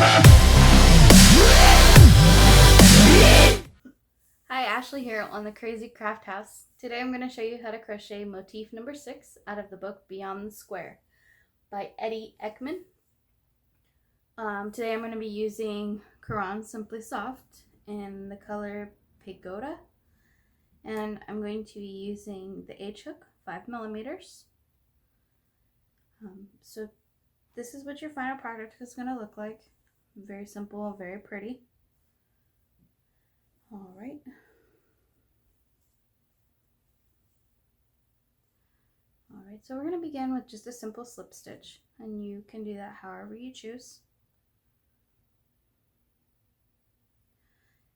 Hi, Ashley here on the Crazy Craft House. Today I'm going to show you how to crochet motif number 6 out of the book Beyond the Square by Edie Eckman. Today I'm going to be using Caron Simply Soft in the color Pagoda, and I'm going to be using the H hook 5mm. So this is what your final product is going to look like. Very simple, very pretty. Alright. Alright, so we're going to begin with just a simple slip stitch, and you can do that however you choose.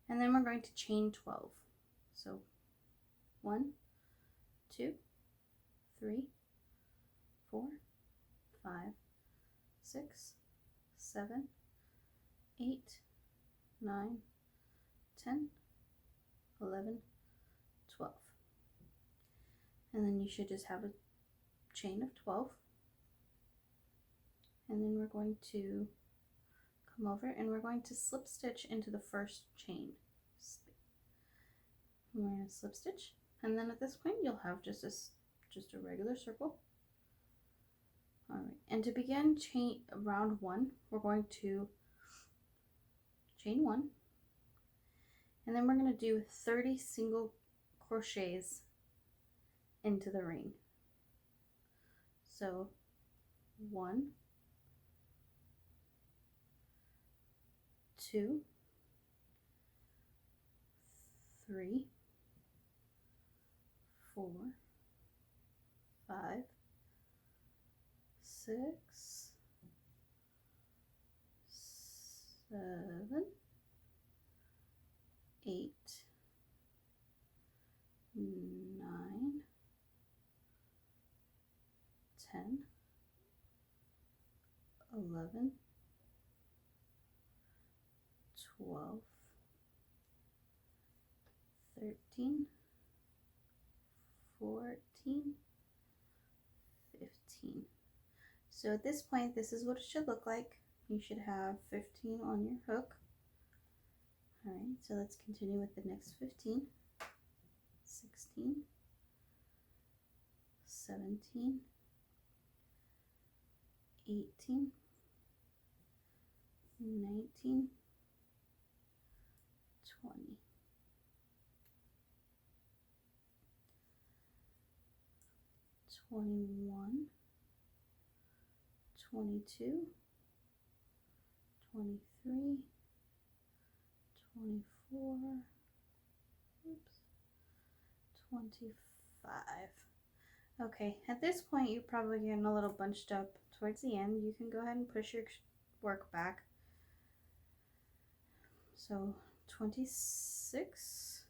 And then we're going to chain 12. So 1, 2, 3, 4, 5, 6, 7, 8, 9, 10, 11, 12. And then you should just have a chain of 12. And then we're going to come over and we're going to slip stitch into the first chain. We're going to slip stitch, and then at this point you'll have just a regular circle. Alright, and to begin chain round 1, we're going to chain 1, and then we're going to do 30 single crochets into the ring. So 1, 2, 3, 4, 5, 6, 7, 8, 9, 10, 11, 12, 13, 14, 15. So at this point, this is what it should look like. You should have 15 on your hook. Alright, so let's continue with the next 15, 16, 17, 18, 19, 20. 21, 22, 23, 24, 25. Okay, at this point you're probably getting a little bunched up towards the end. You can go ahead and push your work back. So 26,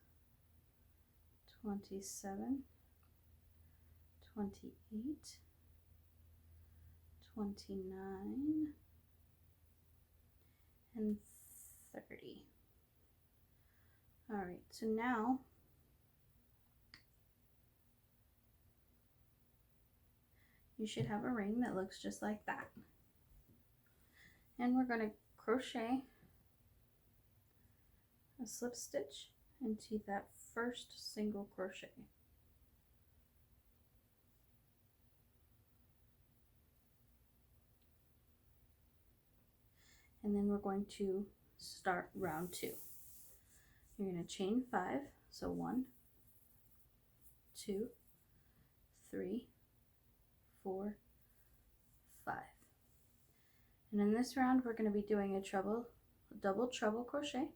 27, 28, 29, and 30. Alright, so now you should have a ring that looks just like that. And we're going to crochet a slip stitch into that first single crochet. And then we're going to start round 2. You're going to chain 5, so 1, 2, 3, 4, 5. And in this round we're going to be doing a double treble crochet.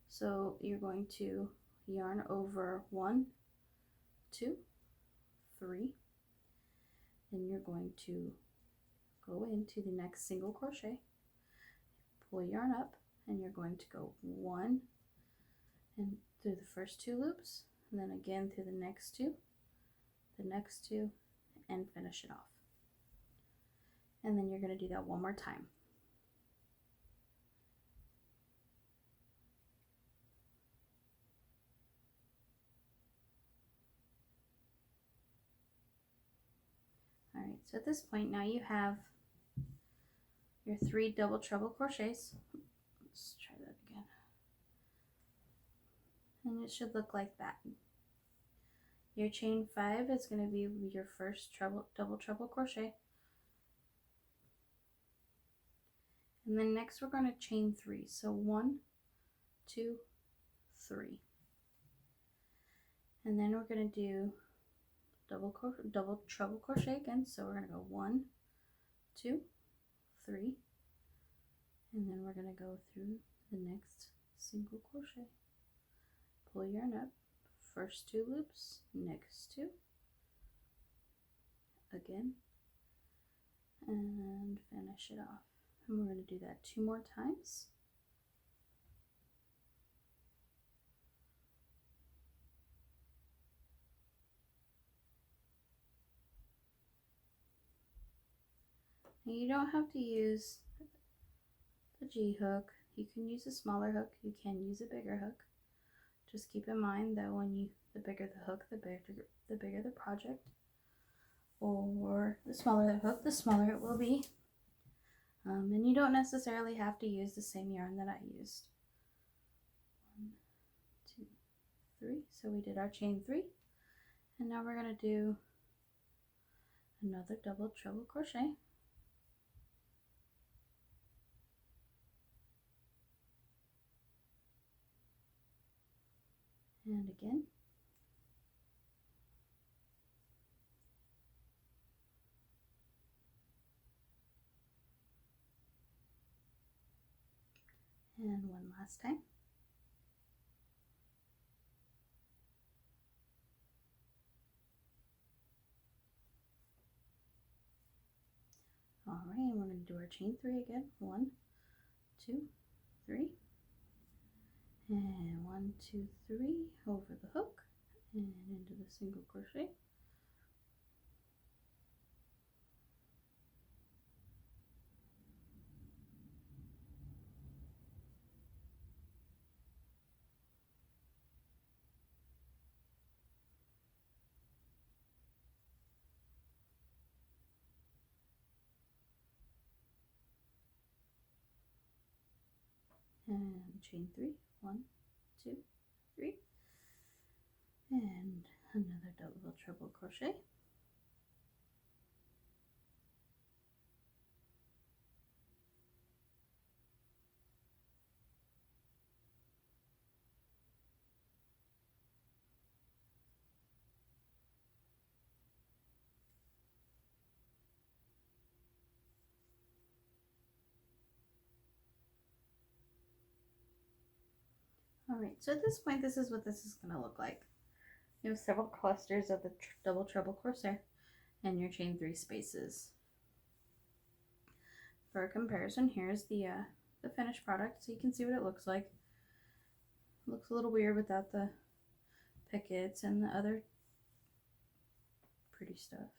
So you're going to yarn over 1, 2, 3, then you're going to go into the next single crochet, pull yarn up, and you're going to go 1 and through the first 2 loops, and then again through the next 2, and finish it off. And then you're going to do that one more time. Alright, so at this point now you have your 3 double treble crochets. Let's try that again. And it should look like that. Your chain 5 is going to be your first double treble crochet. And then next we're going to chain 3. So 1, 2, 3. And then we're going to do double treble crochet again. So we're going to go 1, 2, 3. And then we're going to go through the next single crochet. Pull yarn up, first 2 loops, next 2. Again. And finish it off. And we're going to do that 2 more times. And you don't have to use the G hook. You can use a smaller hook. You can use a bigger hook. Just keep in mind that the bigger the hook, the bigger the project. Or the smaller the hook, the smaller it will be. And you don't necessarily have to use the same yarn that I used. 1, 2, 3. So we did our chain 3. And now we're going to do another double treble crochet. And again. And one last time. All right, and we're going to do our chain 3 again. 1, 2, 3. And 1, 2, 3 over the hook and into the single crochet. And chain 3, 1, 2, 3, and another double treble crochet. Alright, so at this point, this is what this is going to look like. You have several clusters of the double treble crochet and your chain 3 spaces. For a comparison, here's the finished product, so you can see what it looks like. It looks a little weird without the pickets and the other pretty stuff.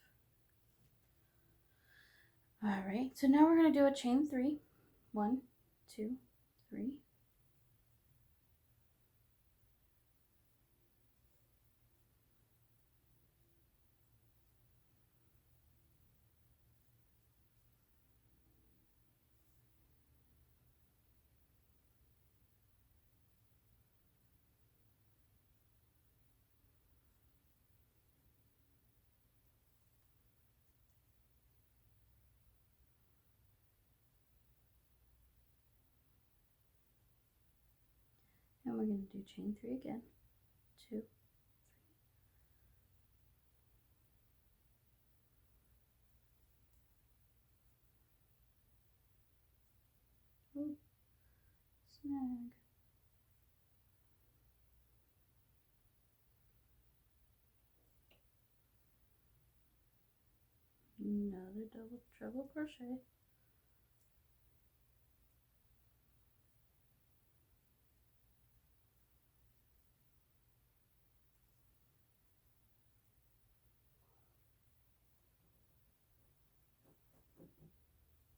Alright, so now we're going to do a chain 3. 1, 2, 3. And we're going to do chain 3 again. 2, 3. Ooh, snag. Another double treble crochet.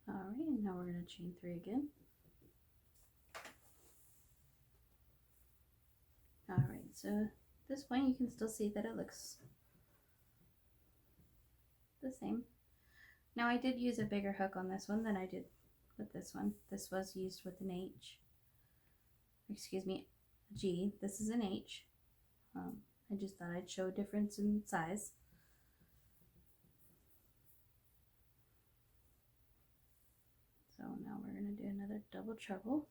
Alright, and now we're going to chain 3 again. Alright, so at this point you can still see that it looks the same. Now I did use a bigger hook on this one than I did with this one. This was used with an H. Excuse me, G. This is an H. I just thought I'd show a difference in size. So now we're going to do another double treble.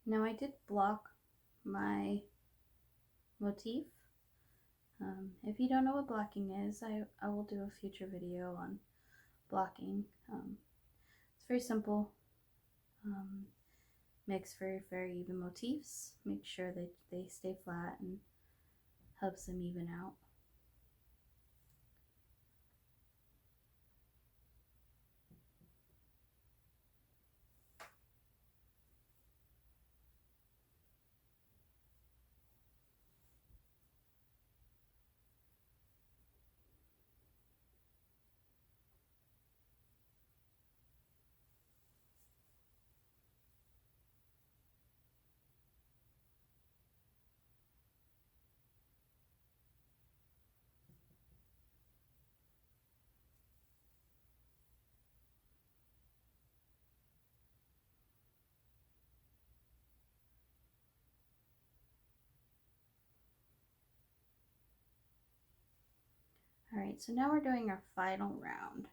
Now I did block my motif. If you don't know what blocking is, I will do a future video on blocking. It's very simple. Makes very even motifs. Make sure that they stay flat and helps them even out. All right, so now we're doing our final round.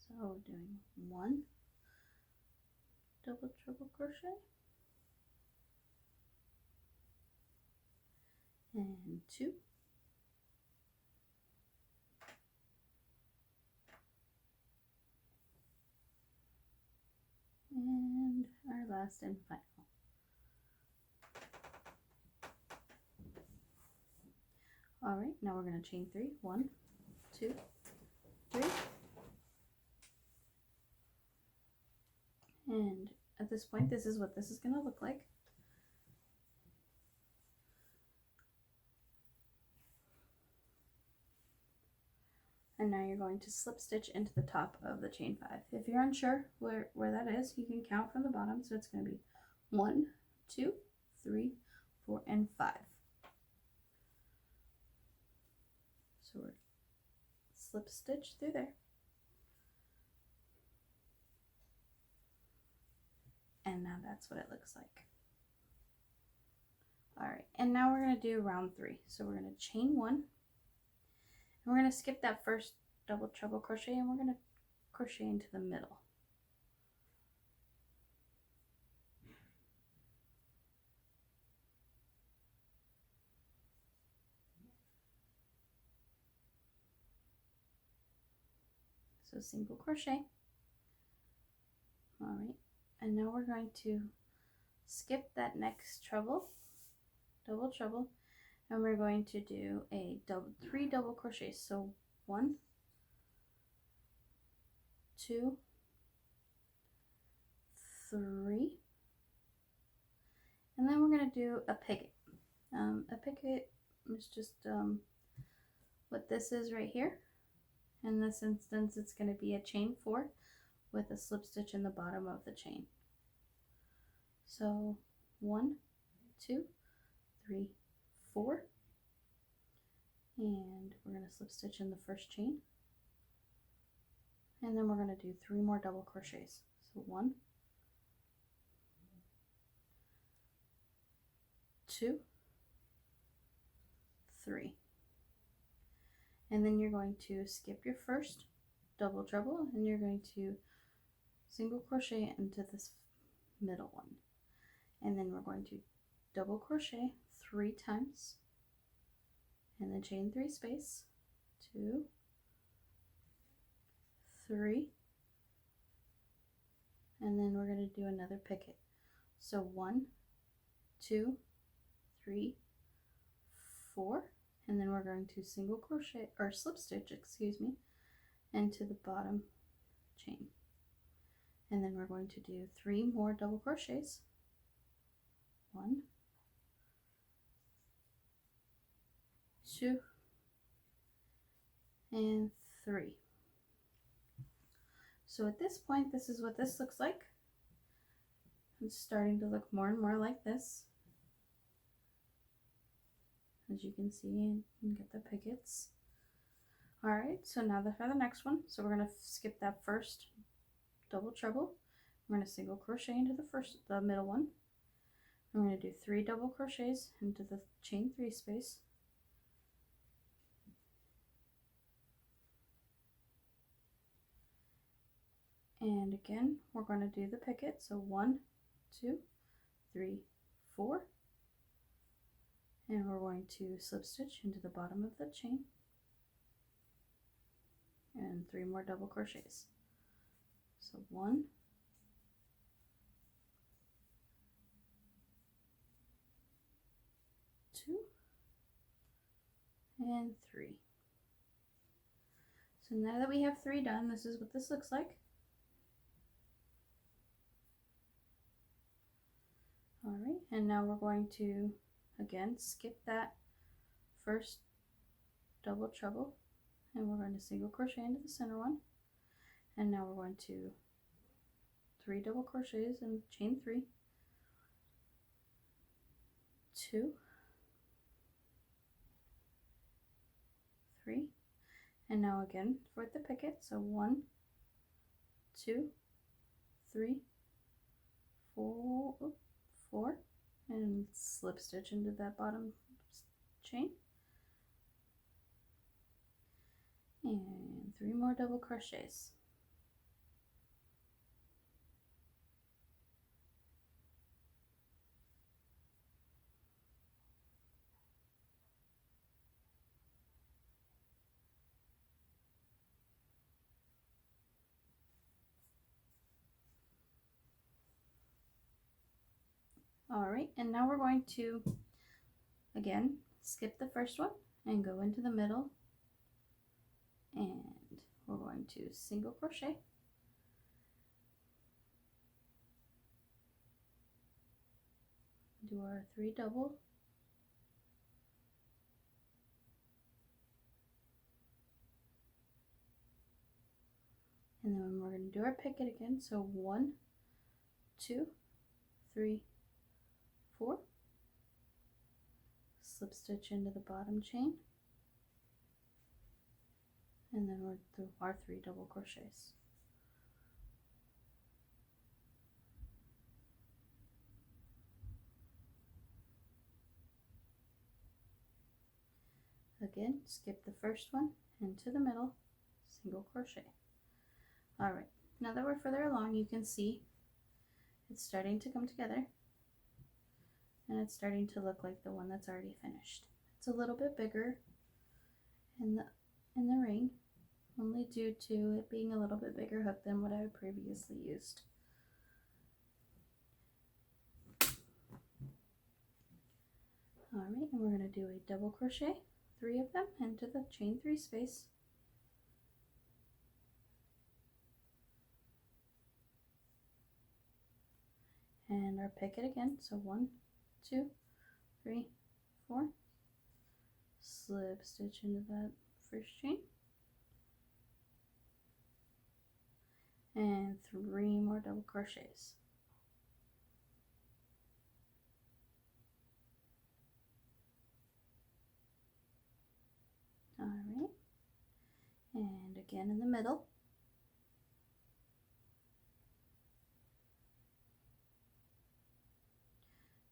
So doing 1 double treble crochet and 2 and our last and final. All right, now we're going to chain 3. 1, 2, 3. And at this point, this is what this is going to look like. And now you're going to slip stitch into the top of the chain 5. If you're unsure where that is, you can count from the bottom. So it's going to be 1, 2, 3, 4, and 5. So we're slip stitch through there. And now that's what it looks like. All right, and now we're going to do round 3. So we're going to chain 1, and we're going to skip that first double treble crochet, and we're going to crochet into the middle. So single crochet. All right, and now we're going to skip that next treble, double treble, and we're going to do a 3 double crochets. So 1, 2, 3, and then we're going to do a picot. A picot is just what this is right here. In this instance, it's going to be a chain 4 with a slip stitch in the bottom of the chain. So 1, 2, 3, 4, and we're going to slip stitch in the first chain, and then we're going to do 3 more double crochets. So 1, 2, 3, and then you're going to skip your first double treble, and you're going to single crochet into this middle one, and then we're going to double crochet 3 times, and then chain 3 space, 2, 3, and then we're going to do another picot. So 1, 2, 3, 4, and then we're going to single crochet or slip stitch, excuse me, into the bottom chain, and then we're going to do 3 more double crochets. 1, 2, and 3. So at this point, this is what this looks like. It's starting to look more and more like this, as you can see, and get the pickets. All right, so now for the next one. So we're going to skip that first double treble. We're going to single crochet into the middle one. We're going to do 3 double crochets into the chain 3 space. And again, we're going to do the picket. So 1, 2, 3, 4. And we're going to slip stitch into the bottom of the chain. And 3 more double crochets. So 1, 2, and 3. So now that we have 3 done, this is what this looks like. All right, and now we're going to again skip that first double treble, and we're going to single crochet into the center one, and now we're going to 3 double crochets and chain 3, 2, 3, and now again for the picket. So 1, 2, 3, 4, 4, and slip stitch into that bottom chain, and 3 more double crochets. All right, and now we're going to again skip the first one and go into the middle, and we're going to single crochet, do our 3 double, and then we're going to do our picket again. So 1, 2, 3, 4, slip stitch into the bottom chain, and then we'll do our 3 double crochets. Again, skip the first one into the middle, single crochet. All right, now that we're further along, you can see it's starting to come together, and it's starting to look like the one that's already finished. It's a little bit bigger in the ring, only due to it being a little bit bigger hook than what I had previously used. All right, and we're going to do a double crochet, 3 of them into the chain 3 space. And our picket again, so 1, 2, 3, 4, slip stitch into that first chain, and 3 more double crochets. All right, and again in the middle.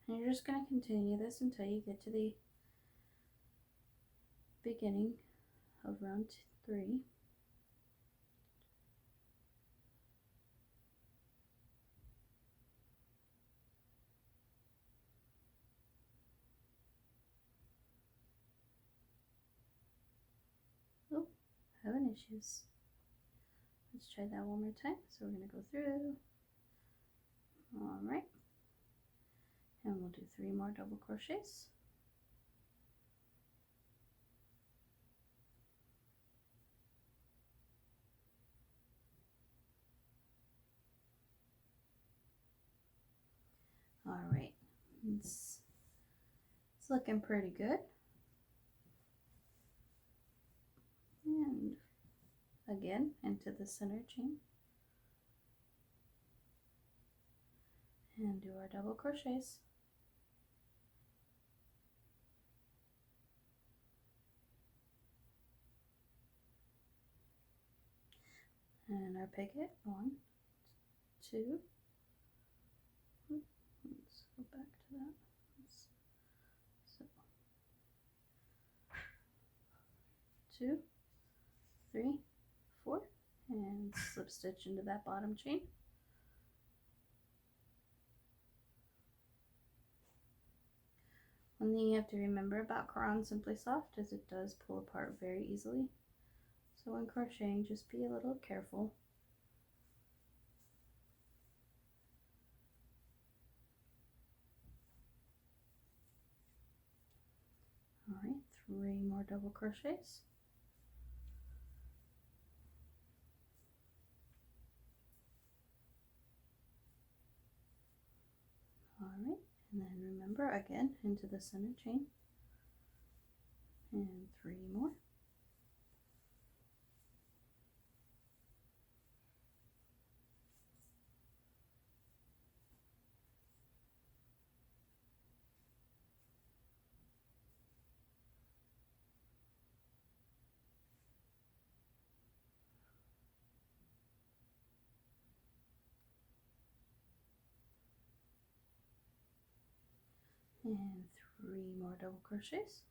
And you're just going to continue this until you get to the beginning of round 3. Oh, having issues. Let's try that one more time. So we're going to go through. All right. And we'll do 3 more double crochets. All right, it's looking pretty good. And again into the center chain, and do our double crochets. And our picot, 1, 2, let's go back to that. So 2, 3, 4, and slip stitch into that bottom chain. One thing you have to remember about Caron Simply Soft is it does pull apart very easily. So when crocheting, just be a little careful. Alright, 3 more double crochets. Alright, and then remember again into the center chain. And 3 more. And 3 more double crochets.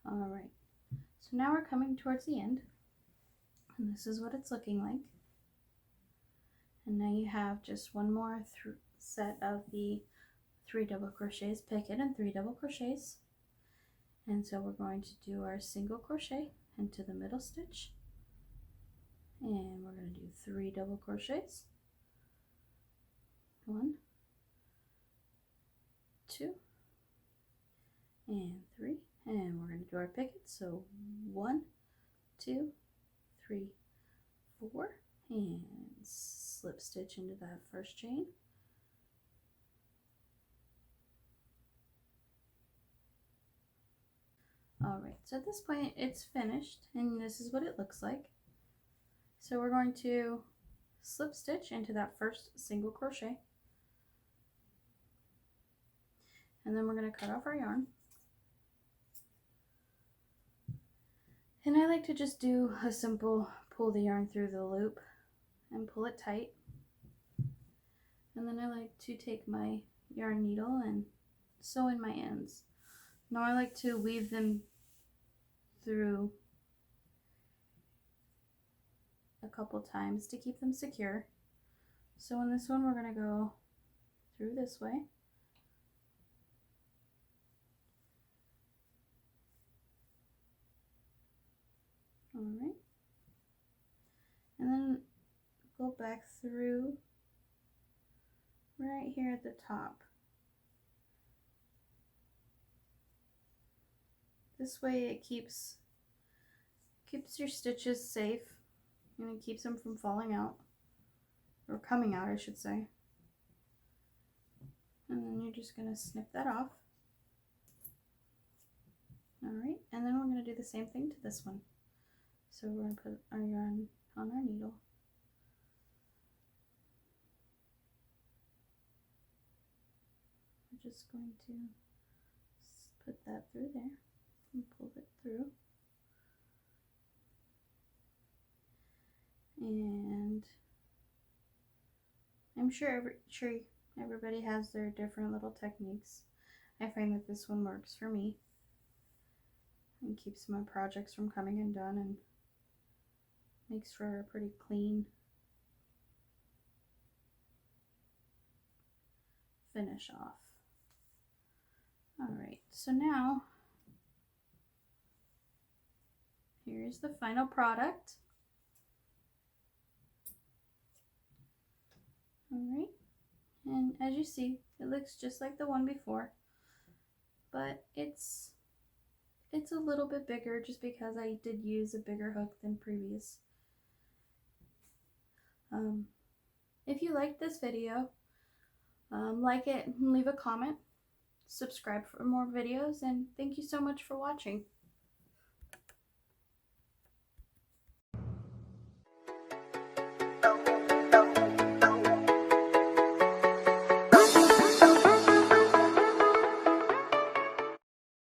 Alright, so now we're coming towards the end, and this is what it's looking like. And now you have just one more set of the 3 double crochets, picot, and 3 double crochets. And so we're going to do our single crochet into the middle stitch, and we're going to do 3 double crochets, 1, 2, and 3, and we're going to do our picot. So 1, 2, 3, 4, and slip stitch into that first chain. Alright, so at this point it's finished, and this is what it looks like. So we're going to slip stitch into that first single crochet, and then we're going to cut off our yarn. And I like to just do a simple pull the yarn through the loop and pull it tight. And then I like to take my yarn needle and sew in my ends. Now I like to weave them through a couple times to keep them secure. So in this one we're going to go through this way. Alright. And then go back through right here at the top. This way it keeps your stitches safe, and it keeps them from falling out, or coming out I should say. And then you're just going to snip that off. Alright, and then we're going to do the same thing to this one. So we're going to put our yarn on our needle. We're just going to put that through there and pull it through. And I'm sure everybody has their different little techniques. I find that this one works for me and keeps my projects from coming undone and makes for a pretty clean finish off. Alright, so now here's the final product. Alright, and as you see, it looks just like the one before, but it's a little bit bigger just because I did use a bigger hook than previous. If you liked this video, like it, leave a comment, subscribe for more videos, and thank you so much for watching.